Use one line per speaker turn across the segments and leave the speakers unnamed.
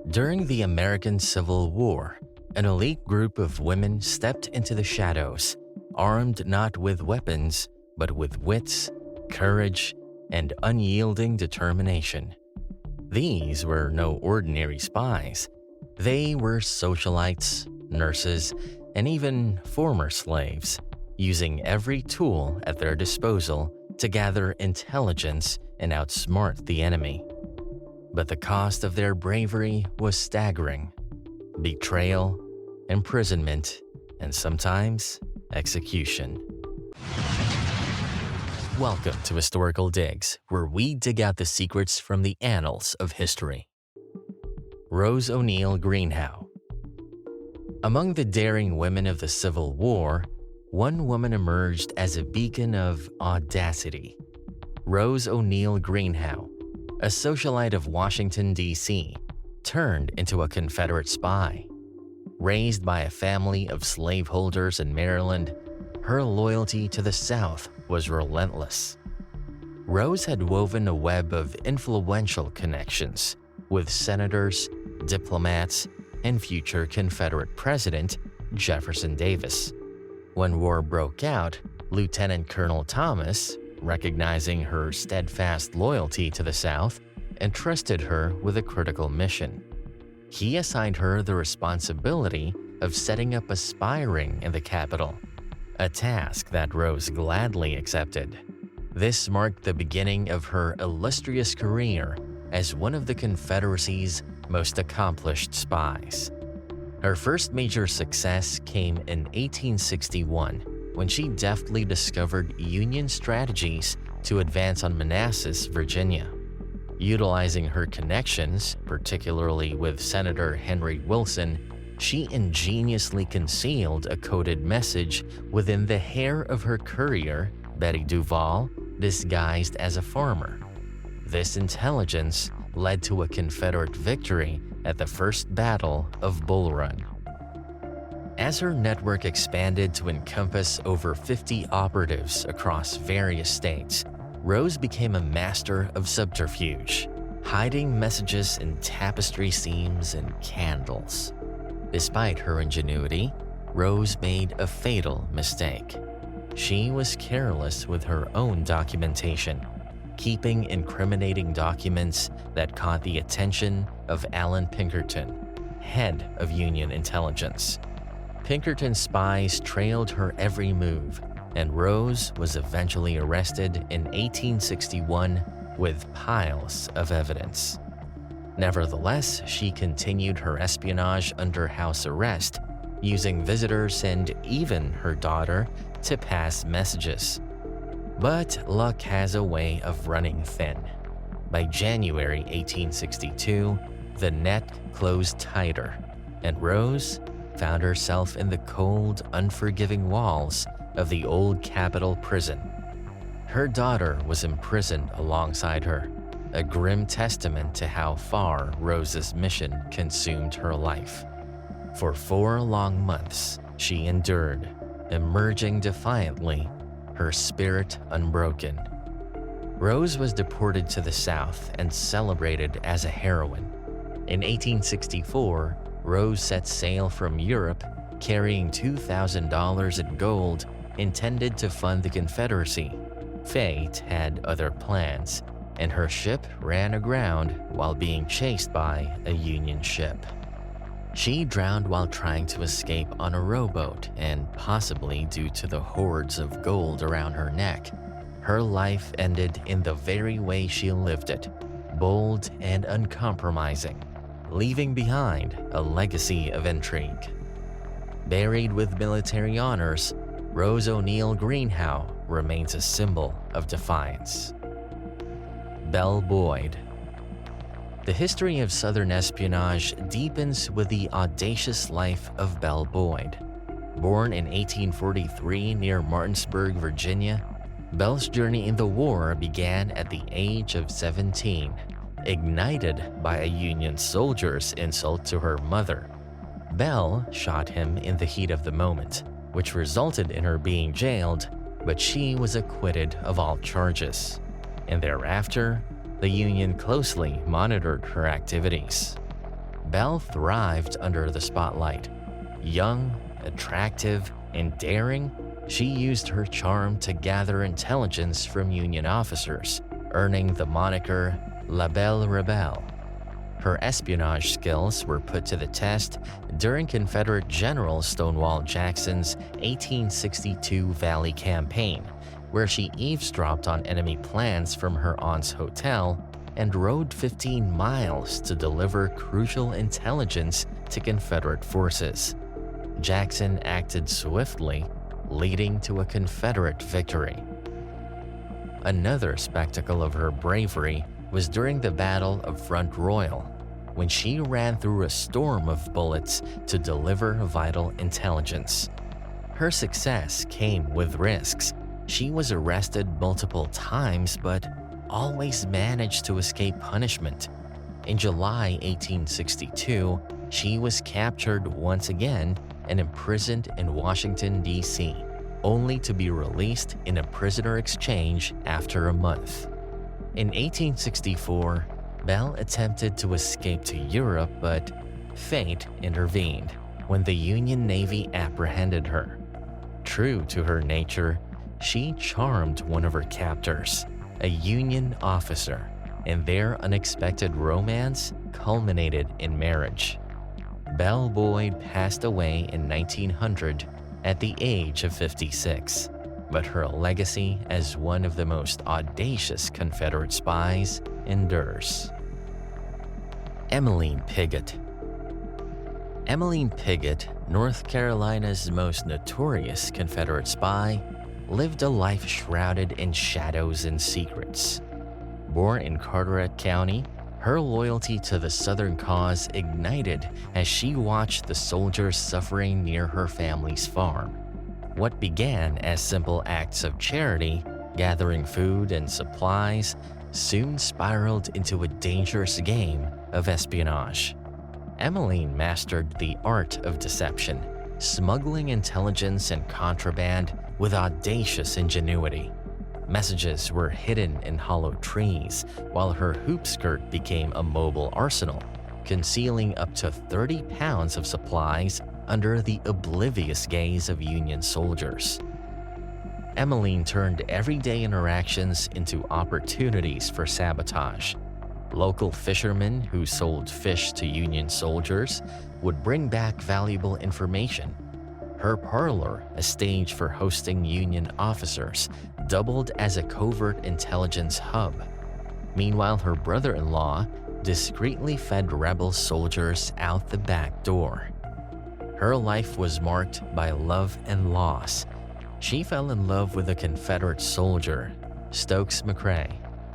During the American Civil War, an elite group of women stepped into the shadows, armed not with weapons, but with wits, courage, and unyielding determination. These were no ordinary spies. They were socialites, nurses, and even former slaves, using every tool at their disposal to gather intelligence and outsmart the enemy. But the cost of their bravery was staggering: betrayal, imprisonment, and sometimes execution. Welcome to Historical Digs, where we dig out the secrets from the annals of history. Rose O'Neal Greenhow. Among the daring women of the Civil War, one woman emerged as a beacon of audacity. Rose O'Neal Greenhow, a socialite of Washington, D.C., turned into a Confederate spy. Raised by a family of slaveholders in Maryland, her loyalty to the South was relentless. Rose had woven a web of influential connections with senators, diplomats, and future Confederate President Jefferson Davis. When war broke out, Lieutenant Colonel Thomas, recognizing her steadfast loyalty to the South, entrusted her with a critical mission. He assigned her the responsibility of setting up a spy ring in the capital, a task that Rose gladly accepted. This marked the beginning of her illustrious career as one of the Confederacy's most accomplished spies. Her first major success came in 1861, when she deftly discovered Union strategies to advance on Manassas, Virginia. Utilizing her connections, particularly with Senator Henry Wilson, she ingeniously concealed a coded message within the hair of her courier, Betty Duval, disguised as a farmer. This intelligence led to a Confederate victory at the First Battle of Bull Run. As her network expanded to encompass over 50 operatives across various states, Rose became a master of subterfuge, hiding messages in tapestry seams and candles. Despite her ingenuity, Rose made a fatal mistake. She was careless with her own documentation, keeping incriminating documents that caught the attention of Alan Pinkerton, head of Union intelligence. Pinkerton's spies trailed her every move, and Rose was eventually arrested in 1861 with piles of evidence. Nevertheless, she continued her espionage under house arrest, using visitors and even her daughter to pass messages. But luck has a way of running thin. By January 1862, the net closed tighter, and Rose found herself in the cold, unforgiving walls of the old Capitol prison. Her daughter was imprisoned alongside her, a grim testament to how far Rose's mission consumed her life. For 4 long months, she endured, emerging defiantly, her spirit unbroken. Rose was deported to the South and celebrated as a heroine. In 1864, Rose set sail from Europe, carrying $2,000 in gold intended to fund the Confederacy. Fate had other plans, and her ship ran aground while being chased by a Union ship. She drowned while trying to escape on a rowboat, and possibly due to the hoards of gold around her neck, her life ended in the very way she lived it, bold and uncompromising, leaving behind a legacy of intrigue. Buried with military honors, Rose O'Neal Greenhow remains a symbol of defiance. Belle Boyd. The history of Southern espionage deepens with the audacious life of Belle Boyd. Born in 1843 near Martinsburg, Virginia, Belle's journey in the war began at the age of 17, ignited by a Union soldier's insult to her mother. Belle shot him in the heat of the moment, which resulted in her being jailed, but she was acquitted of all charges. And thereafter, the Union closely monitored her activities. Belle thrived under the spotlight. Young, attractive, and daring, she used her charm to gather intelligence from Union officers, earning the moniker La Belle Rebelle. Her espionage skills were put to the test during Confederate General Stonewall Jackson's 1862 Valley Campaign, where she eavesdropped on enemy plans from her aunt's hotel and rode 15 miles to deliver crucial intelligence to Confederate forces. Jackson acted swiftly, leading to a Confederate victory. Another spectacle of her bravery was during the Battle of Front Royal, when she ran through a storm of bullets to deliver vital intelligence. Her success came with risks. She was arrested multiple times but always managed to escape punishment. In July 1862, she was captured once again and imprisoned in Washington, D.C., only to be released in a prisoner exchange after a month. In 1864, Belle attempted to escape to Europe, but fate intervened when the Union Navy apprehended her. True to her nature, she charmed one of her captors, a Union officer, and their unexpected romance culminated in marriage. Belle Boyd passed away in 1900 at the age of 56, but her legacy as one of the most audacious Confederate spies endures. Emeline Pigott. Emeline Pigott, North Carolina's most notorious Confederate spy, lived a life shrouded in shadows and secrets. Born in Carteret County, her loyalty to the Southern cause ignited as she watched the soldiers suffering near her family's farm. What began as simple acts of charity, gathering food and supplies, soon spiraled into a dangerous game of espionage. Emeline mastered the art of deception, smuggling intelligence and contraband with audacious ingenuity. Messages were hidden in hollow trees, while her hoop skirt became a mobile arsenal, concealing up to 30 pounds of supplies under the oblivious gaze of Union soldiers. Emeline turned everyday interactions into opportunities for sabotage. Local fishermen who sold fish to Union soldiers would bring back valuable information. Her parlor, a stage for hosting Union officers, doubled as a covert intelligence hub. Meanwhile, her brother-in-law discreetly fed rebel soldiers out the back door. Her life was marked by love and loss. She fell in love with a Confederate soldier, Stokes McCrae.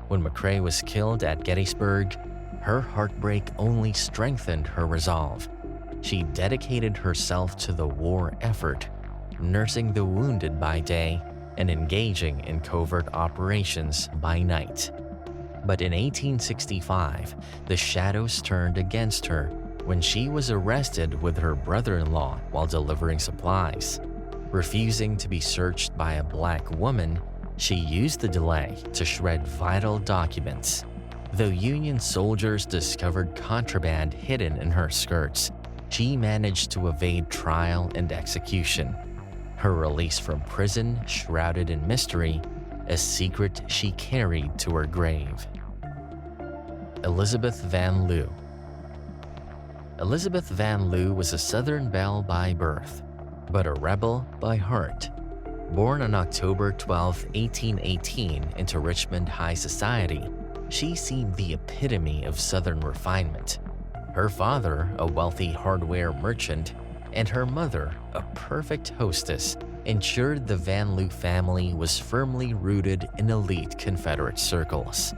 When McCrae was killed at Gettysburg, her heartbreak only strengthened her resolve. She dedicated herself to the war effort, nursing the wounded by day and engaging in covert operations by night. But in 1865, the shadows turned against her when she was arrested with her brother-in-law while delivering supplies. Refusing to be searched by a black woman, she used the delay to shred vital documents. Though Union soldiers discovered contraband hidden in her skirts, she managed to evade trial and execution. Her release from prison shrouded in mystery, a secret she carried to her grave. Elizabeth Van Lew. Elizabeth Van Lew was a Southern belle by birth, but a rebel by heart. Born on October 12, 1818 into Richmond high society, she seemed the epitome of Southern refinement. Her father, a wealthy hardware merchant, and her mother, a perfect hostess, ensured the Van Lew family was firmly rooted in elite Confederate circles.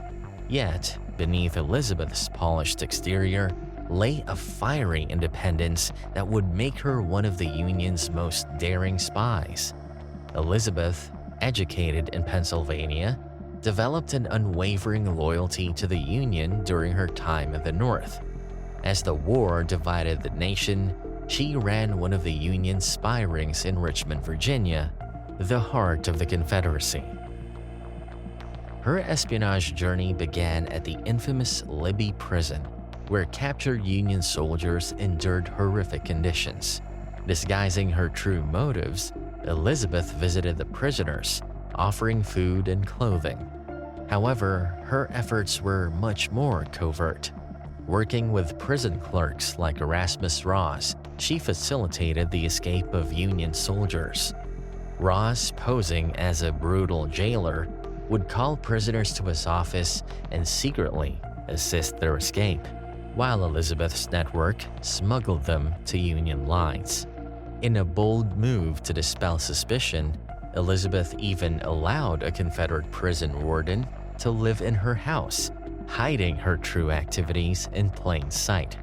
Yet, beneath Elizabeth's polished exterior lay a fiery independence that would make her one of the Union's most daring spies. Elizabeth, educated in Pennsylvania, developed an unwavering loyalty to the Union during her time in the North. As the war divided the nation, she ran one of the Union's spy rings in Richmond, Virginia, the heart of the Confederacy. Her espionage journey began at the infamous Libby Prison. where captured Union soldiers endured horrific conditions. Disguising her true motives, Elizabeth visited the prisoners, offering food and clothing. However, her efforts were much more covert. Working with prison clerks like Erasmus Ross, she facilitated the escape of Union soldiers. Ross, posing as a brutal jailer, would call prisoners to his office and secretly assist their escape, while Elizabeth's network smuggled them to Union lines. In a bold move to dispel suspicion, Elizabeth even allowed a Confederate prison warden to live in her house, hiding her true activities in plain sight.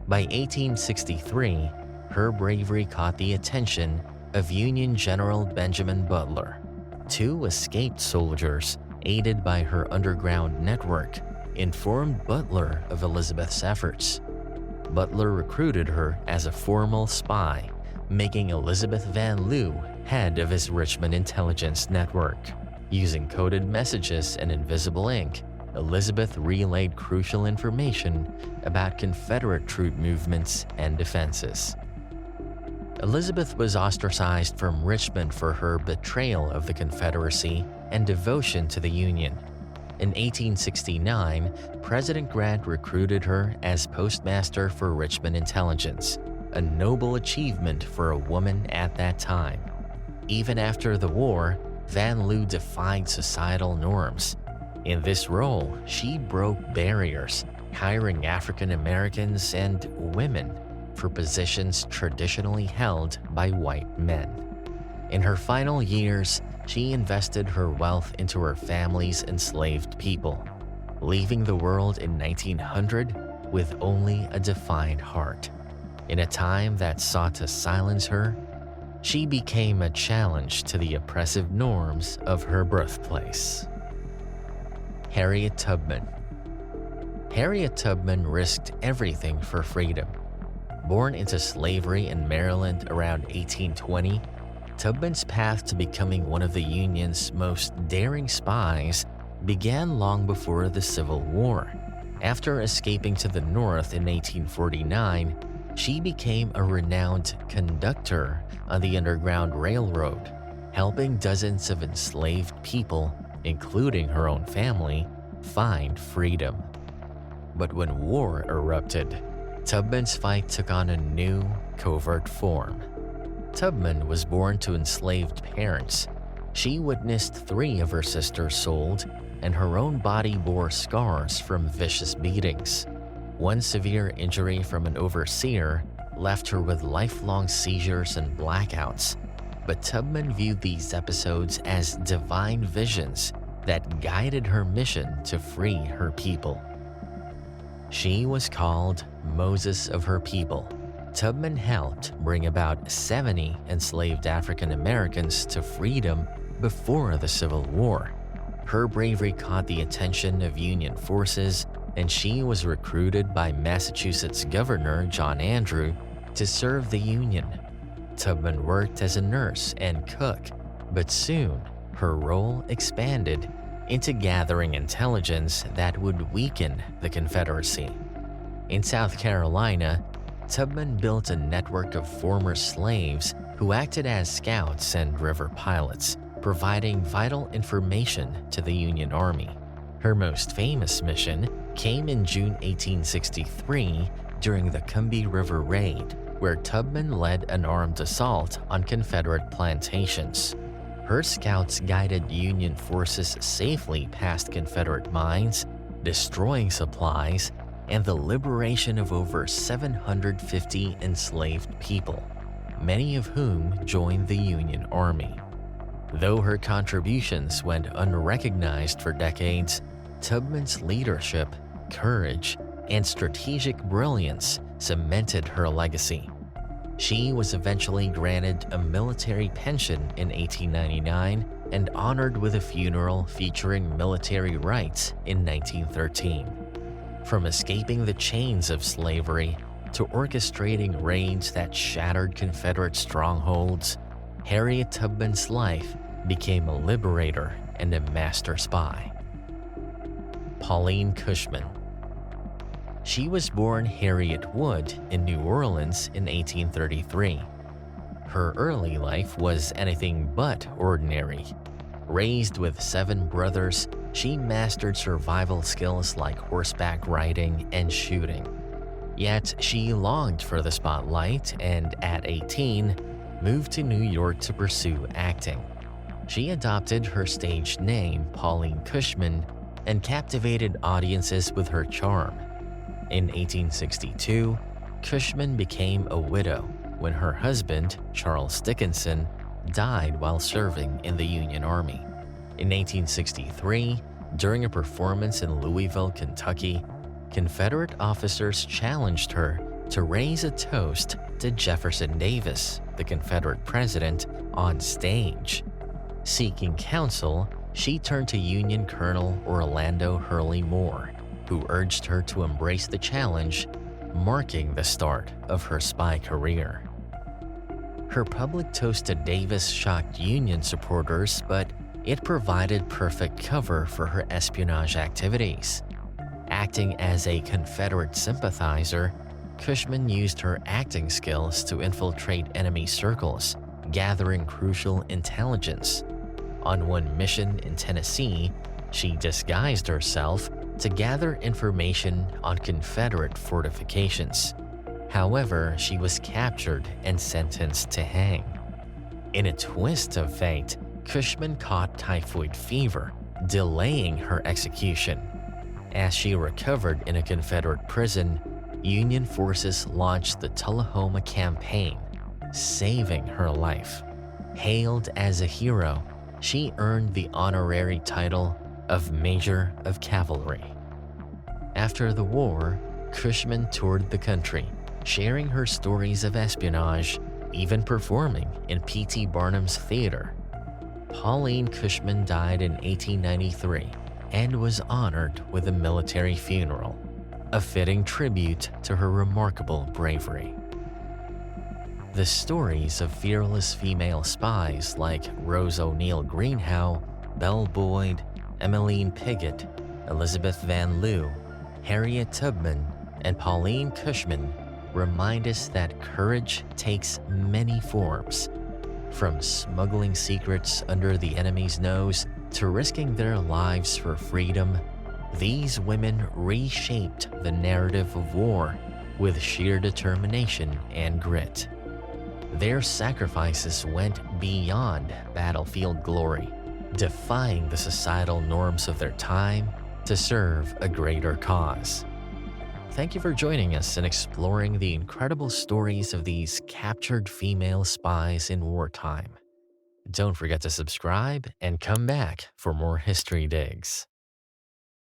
By 1863, her bravery caught the attention of Union General Benjamin Butler. Two escaped soldiers, aided by her underground network, informed Butler of Elizabeth's efforts. Butler recruited her as a formal spy, making Elizabeth Van Lew head of his Richmond intelligence network. Using coded messages and invisible ink, Elizabeth relayed crucial information about Confederate troop movements and defenses. Elizabeth was ostracized from Richmond for her betrayal of the Confederacy and devotion to the Union. In 1869, President Grant recruited her as postmaster for Richmond intelligence, a noble achievement for a woman at that time. Even after the war, Van Lew defied societal norms. In this role, she broke barriers, hiring African Americans and women for positions traditionally held by white men. In her final years, she invested her wealth into her family's enslaved people, leaving the world in 1900 with only a defiant heart. In a time that sought to silence her, she became a challenge to the oppressive norms of her birthplace. Harriet Tubman. Harriet Tubman risked everything for freedom. Born into slavery in Maryland around 1820, Tubman's path to becoming one of the Union's most daring spies began long before the Civil War. After escaping to the North in 1849, she became a renowned conductor on the Underground Railroad, helping dozens of enslaved people, including her own family, find freedom. But when war erupted, Tubman's fight took on a new, covert form. Tubman was born to enslaved parents. She witnessed 3 of her sisters sold, and her own body bore scars from vicious beatings. One severe injury from an overseer left her with lifelong seizures and blackouts, but Tubman viewed these episodes as divine visions that guided her mission to free her people. She was called Moses of her people. Tubman helped bring about 70 enslaved African Americans to freedom before the Civil War. Her bravery caught the attention of Union forces, and she was recruited by Massachusetts Governor John Andrew to serve the Union. Tubman worked as a nurse and cook, but soon her role expanded into gathering intelligence that would weaken the Confederacy. In South Carolina, Tubman built a network of former slaves who acted as scouts and river pilots, providing vital information to the Union Army. Her most famous mission came in June 1863 during the Combahee River Raid, where Tubman led an armed assault on Confederate plantations. Her scouts guided Union forces safely past Confederate mines, destroying supplies, and the liberation of over 750 enslaved people, many of whom joined the Union Army. Though her contributions went unrecognized for decades, Tubman's leadership, courage, and strategic brilliance cemented her legacy. She was eventually granted a military pension in 1899 and honored with a funeral featuring military rites in 1913. From escaping the chains of slavery to orchestrating raids that shattered Confederate strongholds, Harriet Tubman's life became a liberator and a master spy. Pauline Cushman. She was born Harriet Wood in New Orleans in 1833. Her early life was anything but ordinary. Raised with 7 brothers, she mastered survival skills like horseback riding and shooting. Yet she longed for the spotlight and at 18, moved to New York to pursue acting. She adopted her stage name, Pauline Cushman, and captivated audiences with her charm. In 1862, Cushman became a widow when her husband, Charles Dickinson, died while serving in the Union Army. In 1863, during a performance in Louisville, Kentucky, Confederate officers challenged her to raise a toast to Jefferson Davis, the Confederate president, on stage. Seeking counsel, she turned to Union Colonel Orlando Hurley Moore, who urged her to embrace the challenge, marking the start of her spy career. Her public toast to Davis shocked Union supporters, but it provided perfect cover for her espionage activities. Acting as a Confederate sympathizer, Cushman used her acting skills to infiltrate enemy circles, gathering crucial intelligence. On one mission in Tennessee, she disguised herself to gather information on Confederate fortifications. However, she was captured and sentenced to hang. In a twist of fate, Cushman caught typhoid fever, delaying her execution. As she recovered in a Confederate prison, Union forces launched the Tullahoma Campaign, saving her life. Hailed as a hero, she earned the honorary title of Major of Cavalry. After the war, Cushman toured the country, sharing her stories of espionage, even performing in P.T. Barnum's theater. Pauline Cushman died in 1893 and was honored with a military funeral, a fitting tribute to her remarkable bravery. The stories of fearless female spies like Rose O'Neal Greenhow, Belle Boyd, Emeline Pigott, Elizabeth Van Lew, Harriet Tubman, and Pauline Cushman remind us that courage takes many forms, from smuggling secrets under the enemy's nose to risking their lives for freedom. These women reshaped the narrative of war with sheer determination and grit. Their sacrifices went beyond battlefield glory, defying the societal norms of their time to serve a greater cause. Thank you for joining us in exploring the incredible stories of these captured female spies in wartime. Don't forget to subscribe and come back for more history digs.